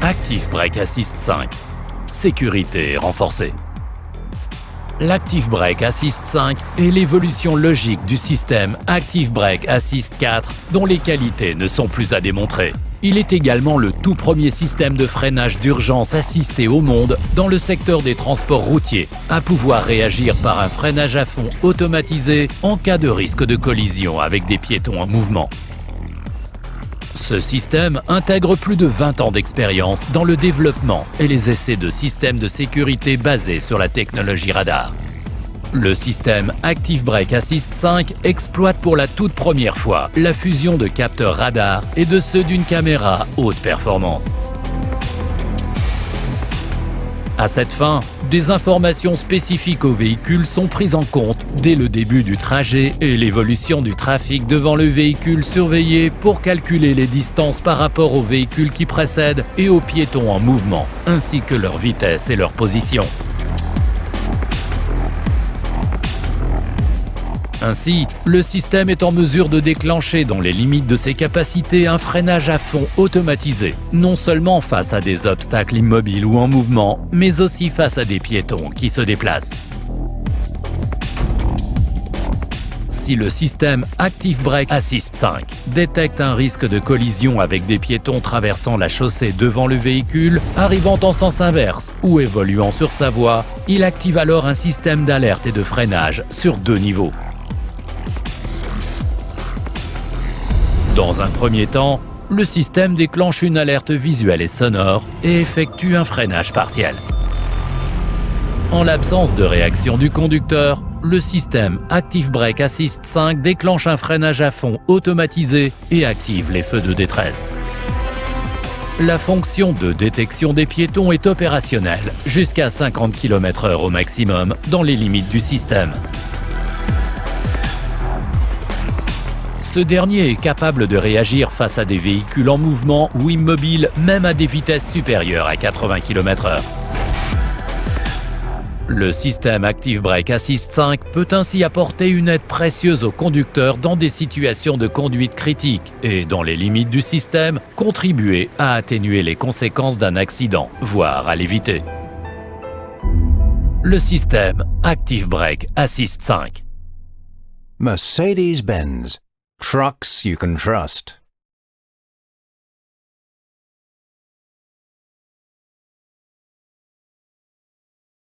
Active Brake Assist 5. Sécurité renforcée. L'Active Brake Assist 5 est l'évolution logique du système Active Brake Assist 4 dont les qualités ne sont plus à démontrer. Il est également le tout premier système de freinage d'urgence assisté au monde dans le secteur des transports routiers à pouvoir réagir par un freinage à fond automatisé en cas de risque de collision avec des piétons en mouvement. Ce système intègre plus de 20 ans d'expérience dans le développement et les essais de systèmes de sécurité basés sur la technologie radar. Le système Active Brake Assist 5 exploite pour la toute première fois la fusion de capteurs radar et de ceux d'une caméra haute performance. À cette fin, des informations spécifiques au véhicule sont prises en compte dès le début du trajet et l'évolution du trafic devant le véhicule surveillé pour calculer les distances par rapport au véhicule qui précède et aux piétons en mouvement, ainsi que leur vitesse et leur position. Ainsi, le système est en mesure de déclencher dans les limites de ses capacités un freinage à fond automatisé, non seulement face à des obstacles immobiles ou en mouvement, mais aussi face à des piétons qui se déplacent. Si le système Active Brake Assist 5 détecte un risque de collision avec des piétons traversant la chaussée devant le véhicule, arrivant en sens inverse ou évoluant sur sa voie, il active alors un système d'alerte et de freinage sur 2 niveaux. Dans un premier temps, le système déclenche une alerte visuelle et sonore et effectue un freinage partiel. En l'absence de réaction du conducteur, le système Active Brake Assist 5 déclenche un freinage à fond automatisé et active les feux de détresse. La fonction de détection des piétons est opérationnelle jusqu'à 50 km/h au maximum dans les limites du système. Ce dernier est capable de réagir face à des véhicules en mouvement ou immobiles, même à des vitesses supérieures à 80 km/h. Le système Active Brake Assist 5 peut ainsi apporter une aide précieuse au conducteur dans des situations de conduite critique et, dans les limites du système, contribuer à atténuer les conséquences d'un accident, voire à l'éviter. Le système Active Brake Assist 5. Mercedes-Benz. Trucks you can trust.